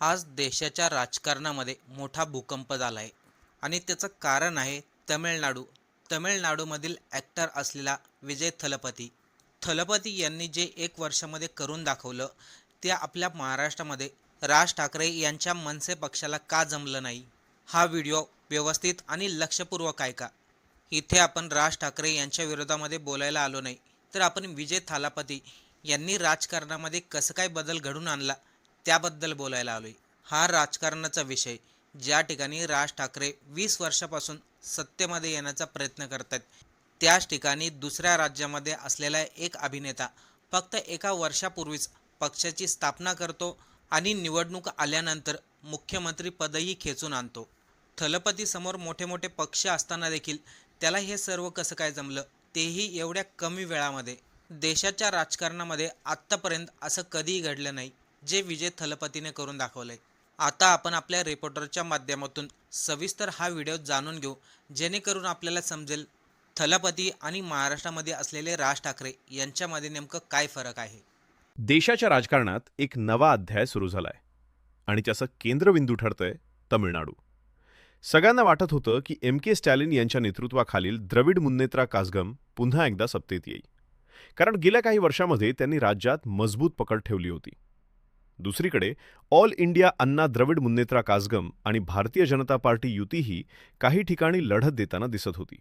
आज देशाच्या राजकारणामध्ये मोठा भूकंप झाला आहे आणि त्याचं कारण आहे तमिळनाडू. तमिळनाडूमधील ॲक्टर असलेला विजय थलपती. थलपती यांनी जे 1 वर्षामध्ये करून दाखवलं ते आपल्या महाराष्ट्रामध्ये राज ठाकरे यांच्या मनसे पक्षाला का जमलं नाही. हा व्हिडिओ व्यवस्थित आणि लक्षपूर्वक ऐका. इथे आपण राज ठाकरे यांच्या विरोधामध्ये बोलायला आलो नाही, तर आपण विजय थालापती यांनी राजकारणामध्ये कसं काय बदल घडून आणला त्याबद्दल बोलायला आलोय. हा राजकारणाचा विषय ज्या ठिकाणी राज ठाकरे 20 वर्षापासून सत्तेमध्ये येण्याचा प्रयत्न करतात, त्याच ठिकाणी दुसऱ्या राज्यामध्ये असलेला एक अभिनेता फक्त 1 वर्षापूर्वीच पक्षाची स्थापना करतो आणि निवडणूक आल्यानंतर मुख्यमंत्री पदही खेचून आणतो. थलपती समोर मोठे मोठे पक्ष असताना देखील त्याला हे सर्व कसं काय जमलं, तेही एवढ्या कमी वेळामध्ये. देशाच्या राजकारणामध्ये आत्तापर्यंत असं कधीही घडलं नाही जे विजय थलपतीने करून दाखवलंय. आता आपण आपल्या रिपोर्टरच्या माध्यमातून सविस्तर हा व्हिडिओ जाणून घेऊ, जेणेकरून आपल्याला समजेल थलपती आणि महाराष्ट्रामध्ये असलेले राज ठाकरे यांच्यामध्ये नेमकं काय फरक आहे. देशाच्या राजकारणात एक नवा अध्याय सुरू झालाय आणि त्याचं केंद्रबिंदू ठरतंय तमिळनाडू. सगळ्यांना वाटत होतं की के स्टॅलिन यांच्या नेतृत्वाखालील द्रविड मुन्नेत्रा काझगम पुन्हा एकदा सत्तेत येईल, कारण गेल्या काही वर्षामध्ये त्यांनी राज्यात मजबूत पकड ठेवली होती. दुसरीकडे ऑल इंडिया अण्णा द्रविड मुन्नेत्रा काझगम आणि भारतीय जनता पार्टी युतीही काही ठिकाणी लढत देताना दिसत होती.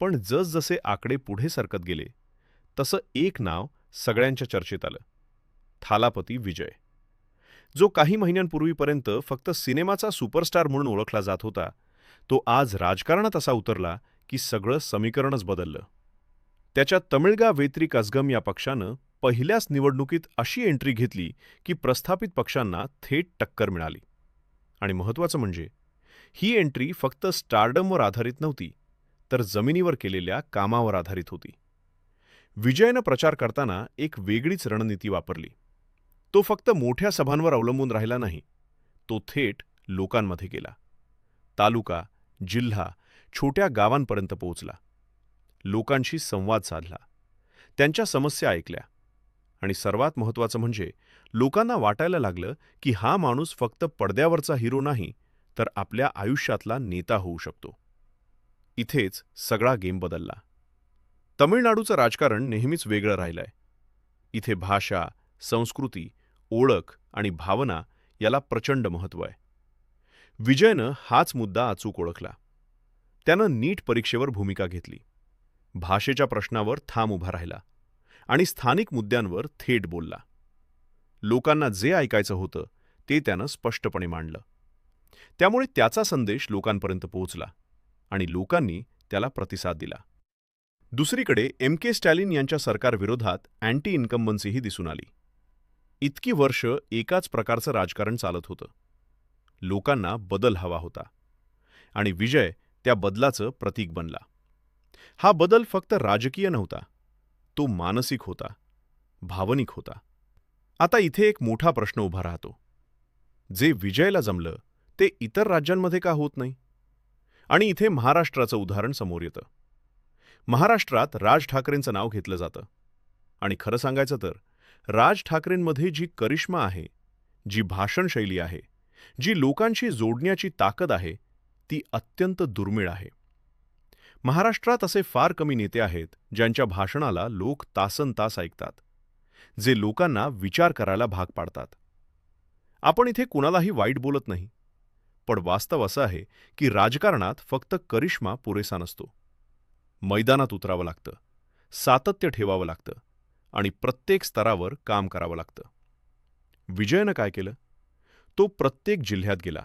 पण जसजसे आकडे पुढे सरकत गेले तसं एक नाव सगळ्यांच्या चर्चेत आलं: थालापती विजय, जो काही महिन्यांपूर्वीपर्यंत फक्त सिनेमाचा सुपरस्टार म्हणून ओळखला जात होता, तो आज राजकारणात असा उतरला की सगळं समीकरणच बदललं. त्याच्या तमिळगा वेत्री कझगम या पक्षानं पहिल्याच निवडणुकीत अशी एंट्री घेतली की प्रस्थापित पक्षांना थेट टक्कर मिळाली. आणि महत्त्वाचं म्हणजे ही एंट्री फक्त स्टारडमवर आधारित नव्हती, तर जमिनीवर केलेल्या कामावर आधारित होती. विजयनं प्रचार करताना एक वेगळीच रणनीती वापरली. तो फक्त मोठ्या सभांवर अवलंबून राहिला नाही, तो थेट लोकांमध्ये गेला. तालुका, जिल्हा, छोट्या गावांपर्यंत पोहोचला. लोकांशी संवाद साधला, त्यांच्या समस्या ऐकल्या आणि सर्वात महत्त्वाचं म्हणजे लोकांना वाटायला लागलं की हा माणूस फक्त पडद्यावरचा हिरो नाही, तर आपल्या आयुष्यातला नेता होऊ शकतो. इथेच सगळा गेम बदलला. तमिळनाडूचं राजकारण नेहमीच वेगळं राहिलंय. इथे भाषा, संस्कृती, ओळख आणि भावना याला प्रचंड महत्त्व आहे. विजयनं हाच मुद्दा अचूक ओळखला. त्यानं नीट परीक्षेवर भूमिका घेतली, भाषेच्या प्रश्नावर ठाम उभा राहिला आणि स्थानिक मुद्द्यांवर थेट बोलला. लोकांना जे ऐकायचं होतं ते त्यानं स्पष्टपणे मांडलं. त्यामुळे त्याचा संदेश लोकांपर्यंत पोहोचला आणि लोकांनी त्याला प्रतिसाद दिला. दुसरीकडे के स्टॅलिन यांच्या सरकारविरोधात अँटी इन्कम्बन्सीही दिसून आली. इतकी वर्ष एकाच प्रकारचं राजकारण चालत होतं. लोकांना बदल हवा होता आणि विजय त्या बदलाचं प्रतीक बनला. हा बदल फक्त राजकीय नव्हता, तो मानसिक होता, भावनिक होता. आता इथे एक मोठा प्रश्न उभा राहतो: जे विजयला जमलं ते इतर राज्यांमध्ये का होत नाही? आणि इथे महाराष्ट्राचं उदाहरण समोर येतं. महाराष्ट्रात राज ठाकरेंचं नाव घेतलं जातं आणि खरं सांगायचं तर राज ठाकरेंमध्ये जी करिश्मा आहे, जी भाषणशैली आहे, जी लोकांशी जोडण्याची ताकद आहे, ती अत्यंत दुर्मिळ आहे. महाराष्ट्रात असे फार कमी नेते आहेत ज्यांच्या भाषणाला लोक तासनतास ऐकतात, जे लोकांना विचार करायला भाग पाडतात. आपण इथे कुणालाही वाईट बोलत नाही, पण वास्तव असं आहे की राजकारणात फक्त करिश्मा पुरेसा नसतो. मैदानात उतरावं लागतं, सातत्य ठेवावं लागतं आणि प्रत्येक स्तरावर काम करावं लागतं. विजयनं काय केलं? तो प्रत्येक जिल्ह्यात गेला,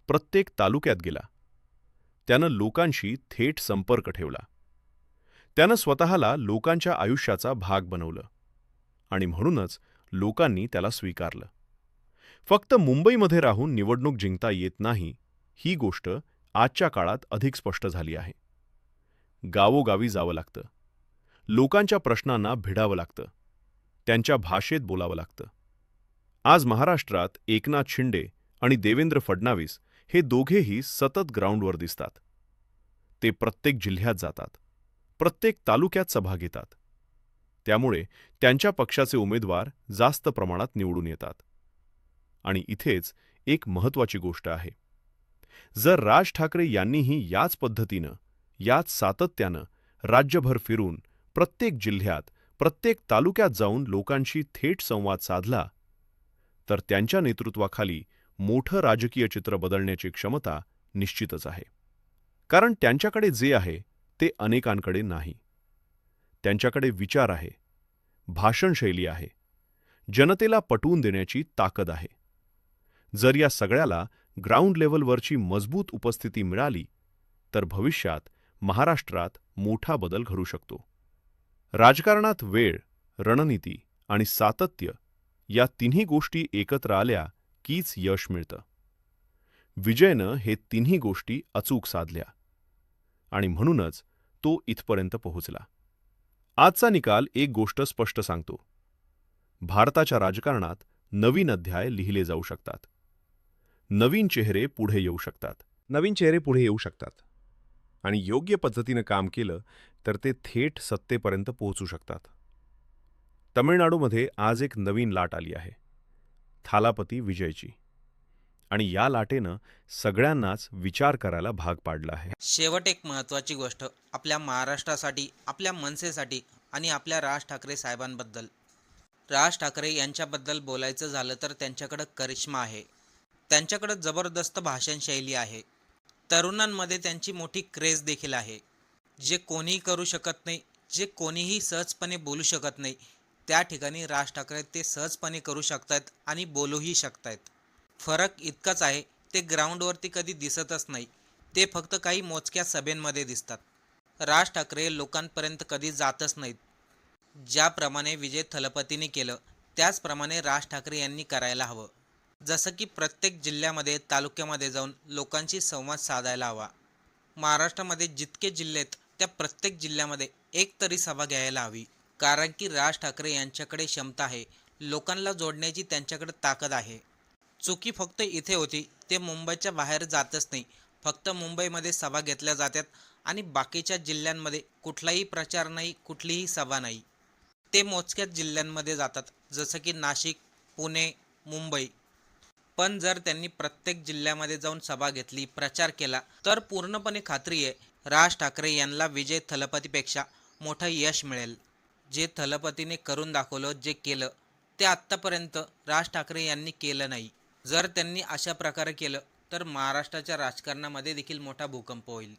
प्रत्येक तालुक्यात गेला. त्यानं लोकांशी थेट संपर्क ठेवला. त्यानं स्वतःला लोकांच्या आयुष्याचा भाग बनवलं आणि म्हणूनच लोकांनी त्याला स्वीकारलं. फक्त मुंबईमध्ये राहून निवडणूक जिंकता येत नाही, ही गोष्ट आजच्या काळात अधिक स्पष्ट झाली आहे. गावोगावी जावं लागतं, लोकांच्या प्रश्नांना भिडावं लागतं, त्यांच्या भाषेत बोलावं लागतं. आज महाराष्ट्रात एकनाथ शिंदे आणि देवेंद्र फडणवीस हे दोघेही सतत ग्राउंडवर दिसतात. ते प्रत्येक जिल्ह्यात जातात, प्रत्येक तालुक्यात सभा घेतात. त्यामुळे त्यांच्या पक्षाचे उमेदवार जास्त प्रमाणात निवडून येतात. आणि इथेच एक महत्त्वाची गोष्ट आहे. जर राज ठाकरे यांनीही याच पद्धतीनं, याच सातत्यानं राज्यभर फिरून प्रत्येक जिल्ह्यात, प्रत्येक तालुक्यात जाऊन लोकांशी थेट संवाद साधला, तर त्यांच्या नेतृत्वाखाली मोठं राजकीय चित्र बदलण्याची क्षमता निश्चितच आहे. कारण त्यांच्याकडे जे आहे ते अनेकांकडे नाही. त्यांच्याकडे विचार आहे, भाषणशैली आहे, जनतेला पटवून देण्याची ताकद आहे. जर या सगळ्याला ग्राउंड लेव्हलवरची मजबूत उपस्थिती मिळाली, तर भविष्यात महाराष्ट्रात मोठा बदल घडू शकतो. राजकारणात वेळ, रणनीती आणि सातत्य या तिन्ही गोष्टी एकत्र आल्या कीच यश मिळतं. विजयनं हे तिन्ही गोष्टी अचूक साधल्या आणि म्हणूनच तो इथपर्यंत पोहोचला. आजचा निकाल एक गोष्ट स्पष्ट सांगतो. भारताच्या राजकारणात नवीन अध्याय लिहिले जाऊ शकतात. नवीन चेहरे पुढे येऊ शकतात. आणि योग्य पद्धतीनं काम केलं तर ते थेट सत्तेपर्यंत पोहोचू शकतात. तमिळनाडूमध्ये आज एक नवीन लाट आली आहे, थालापती विजयची. आणि या लाटेनं सगळ्यांनाच विचार करायला भाग पाडलं आहे. शेवट एक महत्त्वाची गोष्ट आपल्या महाराष्ट्रासाठी, आपल्या मनसेसाठी आणि आपल्या राज ठाकरे साहेबांबद्दल. राज ठाकरे यांच्याबद्दल बोलायचं झालं तर त्यांच्याकडं करिश्मा आहे. त्यांच्याकडं जबरदस्त भाषणशैली आहे. तरुणांमध्ये त्यांची मोठी क्रेज देखील आहे. जे कोणीही करू शकत नाही, जे कोणीही सहजपणे बोलू शकत नाही, त्या ठिकाणी राज ठाकरे ते सहजपणे करू शकतात आणि बोलूही शकतात. फरक इतकाच आहे, ते ग्राउंडवरती कधी दिसतच नाही. ते फक्त काही मोजक्या सभेंमध्ये दिसतात. राज ठाकरे लोकांपर्यंत कधी जातच नाहीत. ज्याप्रमाणे विजय थलपतींनी केलं, त्याचप्रमाणे राज ठाकरे यांनी करायला हवं. जसं की प्रत्येक जिल्ह्यामध्ये, तालुक्यामध्ये जाऊन लोकांशी संवाद साधायला हवा. महाराष्ट्रामध्ये जितके जिल्हे आहेत, त्या प्रत्येक जिल्ह्यामध्ये एक तरी सभा घ्यायला हवी. कारण की राज ठाकरे यांच्याकडे क्षमता आहे. लोकांना जोडण्याची त्यांच्याकडे ताकद आहे. चुकी फक्त इथे होती, ते मुंबईच्या बाहेर जातच नाही. फक्त मुंबईमध्ये सभा घेतल्या जातात आणि बाकीच्या जिल्ह्यांमध्ये कुठलाही प्रचार नाही, कुठलीही सभा नाही. ते मोजक्याच जिल्ह्यांमध्ये जातात, जसं की नाशिक, पुणे, मुंबई. पण जर त्यांनी प्रत्येक जिल्ह्यामध्ये जाऊन सभा घेतली, प्रचार केला, तर पूर्णपणे खात्री आहे राज ठाकरे यांना विजय थलपतीपेक्षा मोठं यश मिळेल. जे थलपतीने करून दाखवलं, जे केलं, ते आत्तापर्यंत राज ठाकरे यांनी केलं नाही. जर त्यांनी अशा प्रकारे केलं तर महाराष्ट्राच्या राजकारणामध्ये देखील मोठा भूकंप होईल.